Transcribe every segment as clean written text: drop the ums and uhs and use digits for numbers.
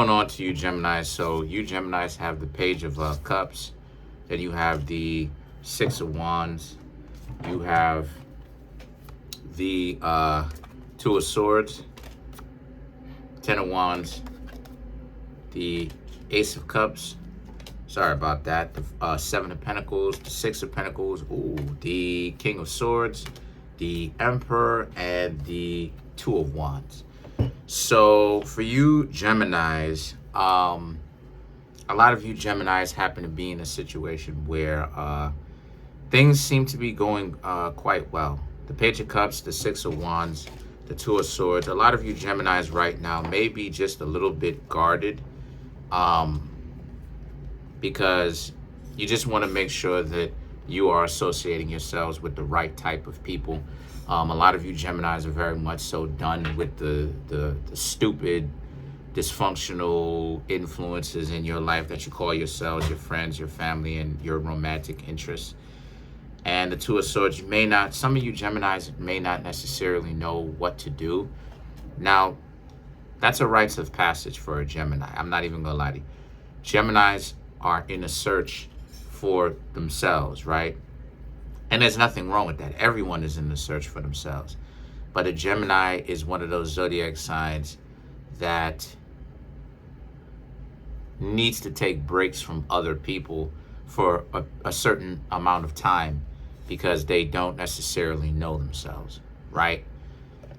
Going on to you Geminis. So you Geminis have the Page of Cups, then you have the Six of Wands, you have the Two of Swords, Ten of Wands, the Ace of Cups. Sorry about that. The Seven of Pentacles, the Six of Pentacles, the King of Swords, the Emperor, and the Two of Wands. So for you Geminis, a lot of you Geminis happen to be in a situation where things seem to be going quite well. The Page of Cups, the Six of Wands, the Two of Swords. A lot of you Geminis right now may be just a little bit guarded because you just want to make sure that you are associating yourselves with the right type of people. A lot of you Geminis are very much so done with the stupid, dysfunctional influences in your life that you call yourselves, your friends, your family, and your romantic interests. And the Two of Swords, some of you Geminis may not necessarily know what to do. Now, that's a rites of passage for a Gemini. I'm not even gonna lie to you. Geminis are in a search for themselves, right? And there's nothing wrong with that. Everyone is in the search for themselves. But a Gemini is one of those zodiac signs that needs to take breaks from other people for a certain amount of time because they don't necessarily know themselves, right?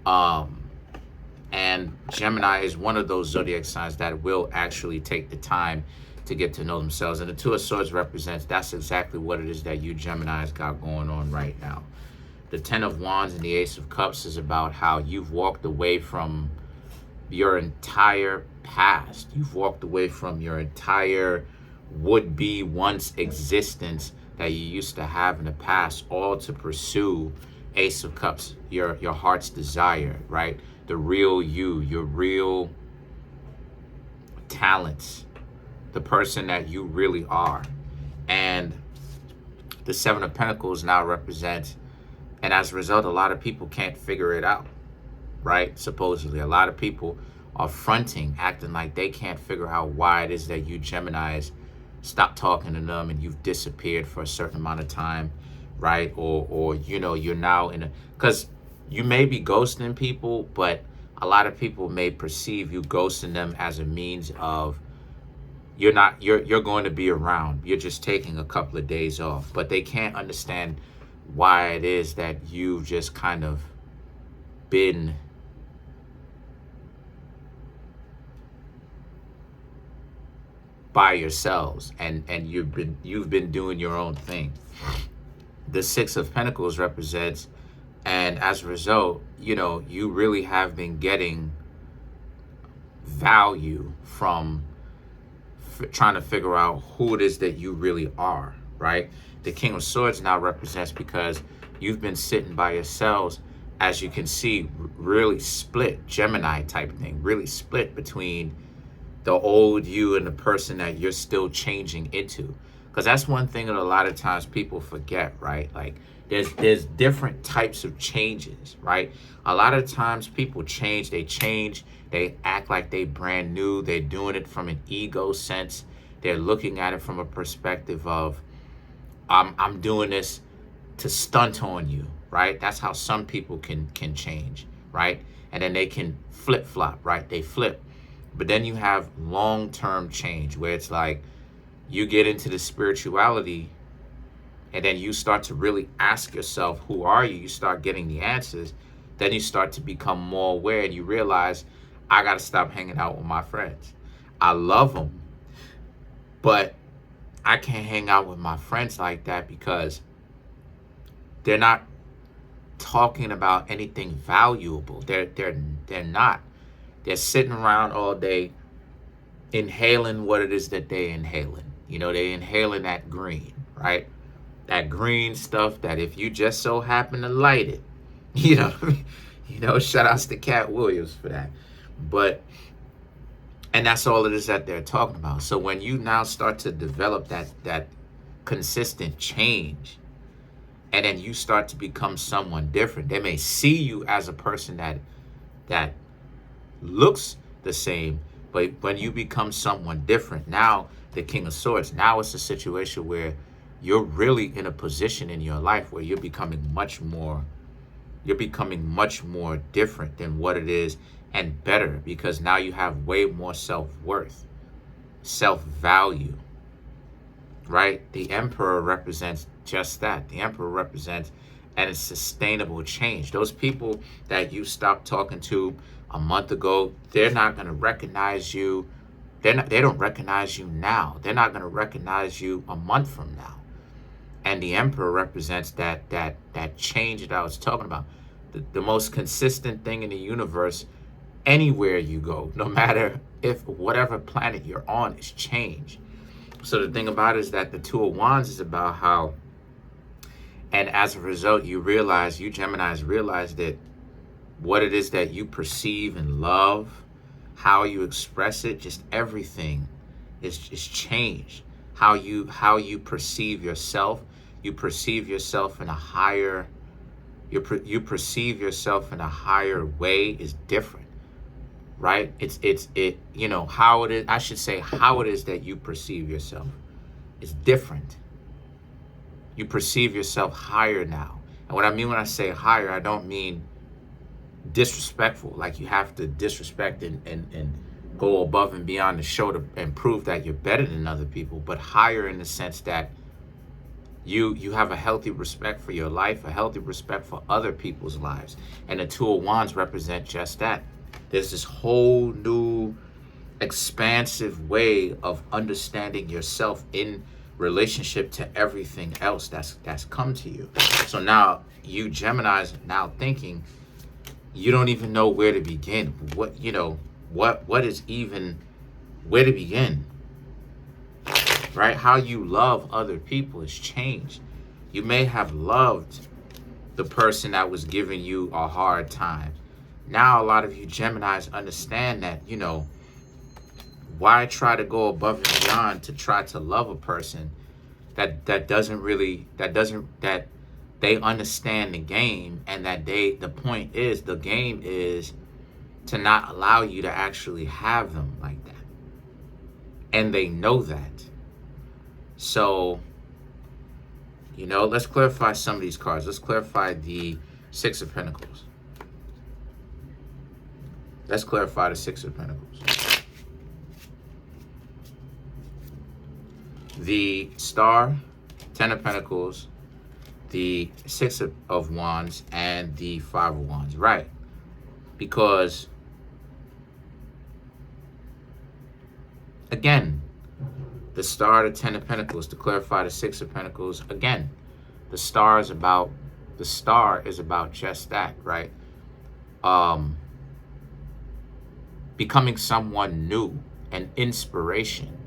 And Gemini is one of those zodiac signs that will actually take the time to get to know themselves. And the Two of Swords represents that's exactly what it is that you Geminis got going on right now. The Ten of Wands and the Ace of Cups is about how you've walked away from your entire past. You've walked away from your entire would-be once existence that you used to have in the past, all to pursue Ace of Cups, your heart's desire, right? The real you, your real talents, the person that you really are. And the Seven of Pentacles now represents, and as a result, a lot of people can't figure it out, right? Supposedly, a lot of people are fronting, acting like they can't figure out why it is that you Geminis stop talking to them and you've disappeared for a certain amount of time, right? Or you're now in a, because you may be ghosting people, but a lot of people may perceive you ghosting them as a means of you're going to be around. You're just taking a couple of days off, but they can't understand why it is that you've just kind of been by yourselves and you've been doing your own thing. The Six of Pentacles represents, and as a result, you really have been getting value from trying to figure out who it is that you really are, right? The King of Swords now represents because you've been sitting by yourselves, as you can see, really split, Gemini type thing, really split between the old you and the person that you're still changing into. Because that's one thing that a lot of times people forget, right? Like there's different types of changes, right? A lot of times people change, they act like they brand new. They're doing it from an ego sense. They're looking at it from a perspective of, I'm doing this to stunt on you, right? That's how some people can change, right? And then they can flip-flop, right? They flip. But then you have long-term change where it's like you get into the spirituality and then you start to really ask yourself, who are you? You start getting the answers. Then you start to become more aware and you realize, I got to stop hanging out with my friends. I love them, but I can't hang out with my friends like that because they're not talking about anything valuable. They're not. They're sitting around all day inhaling what it is that they're inhaling. They're inhaling that green, right? That green stuff that if you just so happen to light it, shout outs to Cat Williams for that. And that's all it is that they're talking about. So when you now start to develop that consistent change, and then you start to become someone different, they may see you as a person that looks the same, But when you become someone different, now the King of Swords, now it's a situation where you're really in a position in your life where you're becoming much more different than what it is, and better, because now you have way more self-worth, self-value, right? The Emperor represents just that. The Emperor represents a sustainable change. Those people that you stopped talking to a month ago, they're not going to recognize you. They don't recognize you now. They're not going to recognize you a month from now. And the Emperor represents that change that I was talking about. The most consistent thing in the universe, anywhere you go, no matter if whatever planet you're on, is change. So the thing about it is that the Two of Wands is about how, and as a result, you Geminis realize that what it is that you perceive and love, how you express it, just everything is changed. How you perceive yourself. You perceive yourself in a higher, you perceive yourself in a higher way is different, right? How it is, I should say, how it is that you perceive yourself is different. You perceive yourself higher now. And what I mean when I say higher, I don't mean disrespectful, like you have to disrespect and go above and beyond the show and prove that you're better than other people, but higher in the sense that you have a healthy respect for your life, a healthy respect for other people's lives. And the Two of Wands represent just that. There's this whole new expansive way of understanding yourself in relationship to everything else that's come to you. So now you Geminis now thinking you don't even know where to begin. What is even where to begin? Right? How you love other people has changed. You may have loved the person that was giving you a hard time. Now a lot of you Geminis understand that, why try to go above and beyond to try to love a person that they understand the game, and that the game is to not allow you to actually have them like that. And they know that. So, let's clarify some of these cards. Let's clarify the Six of Pentacles. Let's clarify the Six of Pentacles. The Star, Ten of Pentacles, the Six of Wands, and the Five of Wands. Right. Because, again, the Star, the Ten of Pentacles, to clarify the Six of Pentacles, again, the Star is about just that, right? Becoming someone new, an inspiration.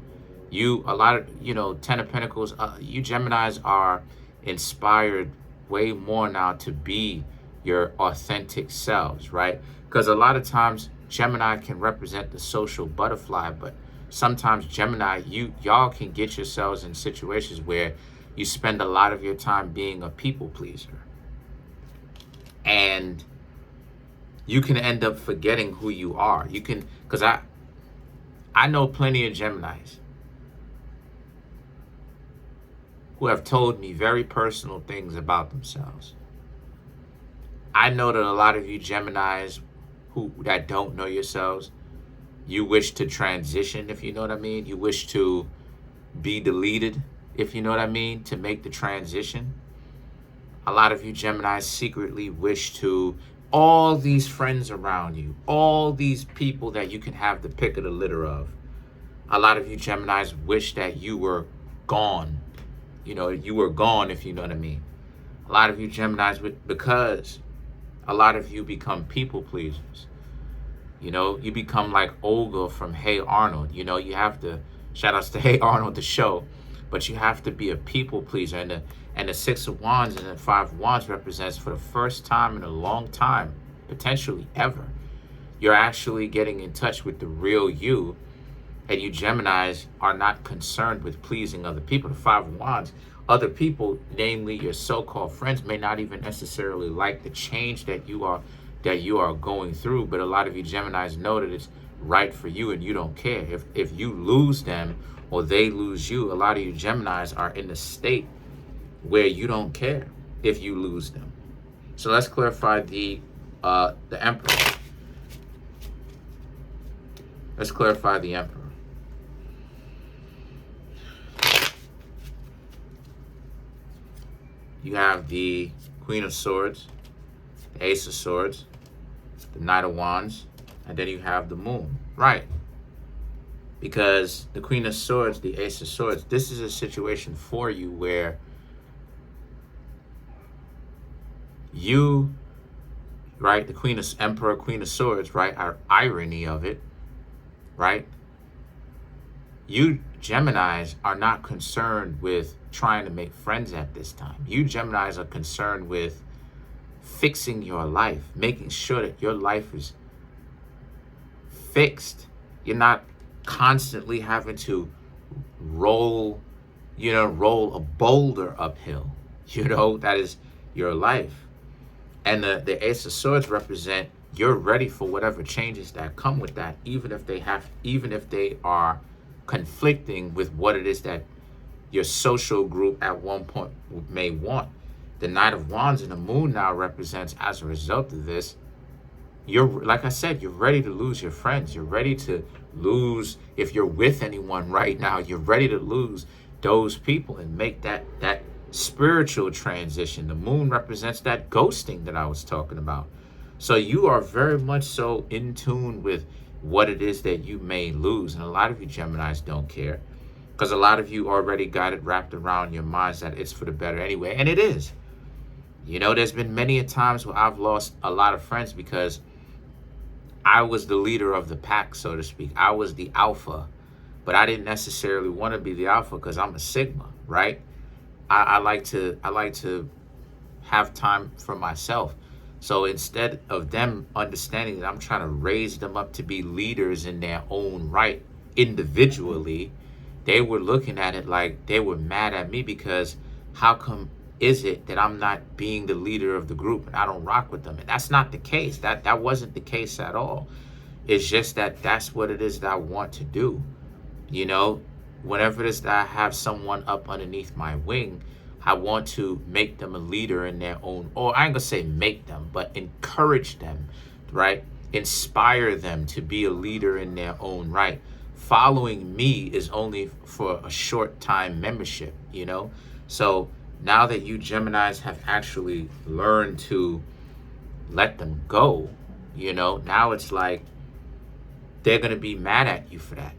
Ten of Pentacles, you Geminis are inspired way more now to be your authentic selves, right? Because a lot of times Gemini can represent the social butterfly, but sometimes Gemini, y'all can get yourselves in situations where you spend a lot of your time being a people pleaser. And you can end up forgetting who you are. Because I know plenty of Geminis who have told me very personal things about themselves. I know that a lot of you Geminis that don't know yourselves, you wish to transition, if you know what I mean. You wish to be deleted, if you know what I mean, to make the transition. A lot of you Geminis secretly wish to, all these friends around you, all these people that you can have the pick of the litter of. A lot of you Geminis wish that you were gone. You were gone, if you know what I mean. A lot of you Geminis, because a lot of you become people pleasers. You become like Olga from Hey Arnold. You have to, shout outs to Hey Arnold, the show, but you have to be a people pleaser. And the Six of Wands and the Five of Wands represents, for the first time in a long time, potentially ever, you're actually getting in touch with the real you. And you Geminis are not concerned with pleasing other people. The Five of Wands, other people, namely your so-called friends, may not even necessarily like the change that you are going through. But a lot of you Geminis know that it's right for you and you don't care. If you lose them or they lose you, a lot of you Geminis are in the state where you don't care if you lose them. So let's clarify the Emperor. Let's clarify the Emperor. You have the Queen of Swords, the Ace of Swords, the Knight of Wands, and then you have the Moon. Right. Because the Queen of Swords, the Ace of Swords, this is a situation for you where you, right, the Queen of Emperor, Queen of Swords, right, our irony of it, right? You Geminis are not concerned with trying to make friends at this time. You Geminis are concerned with fixing your life, making sure that your life is fixed. You're not constantly having to roll a boulder uphill. That is your life. And the Ace of Swords represent you're ready for whatever changes that come with that, even if they are conflicting with what it is that your social group at one point may want. The Knight of Wands and the Moon now represents, as a result of this, you're, like I said, you're ready to lose your friends. You're ready to lose, if you're with anyone right now, you're ready to lose those people and make that spiritual transition. The Moon represents that ghosting that I was talking about. So you are very much so in tune with what it is that you may lose. And a lot of you Geminis don't care, because a lot of you already got it wrapped around your minds that it's for the better anyway. And it is. There's been many a times where I've lost a lot of friends because I was the leader of the pack, so to speak. I was the alpha, but I didn't necessarily want to be the alpha because I'm a Sigma, right? I like to have time for myself. So instead of them understanding that I'm trying to raise them up to be leaders in their own right individually, they were looking at it like they were mad at me because how come is it that I'm not being the leader of the group and I don't rock with them? And that's not the case. That wasn't the case at all. It's just that that's what it is that I want to do. Whenever it is that I have someone up underneath my wing, I want to make them a leader in their own, or I ain't gonna say make them, but encourage them, right? Inspire them to be a leader in their own right. Following me is only for a short time membership, So now that you Geminis have actually learned to let them go, now it's like they're going to be mad at you for that.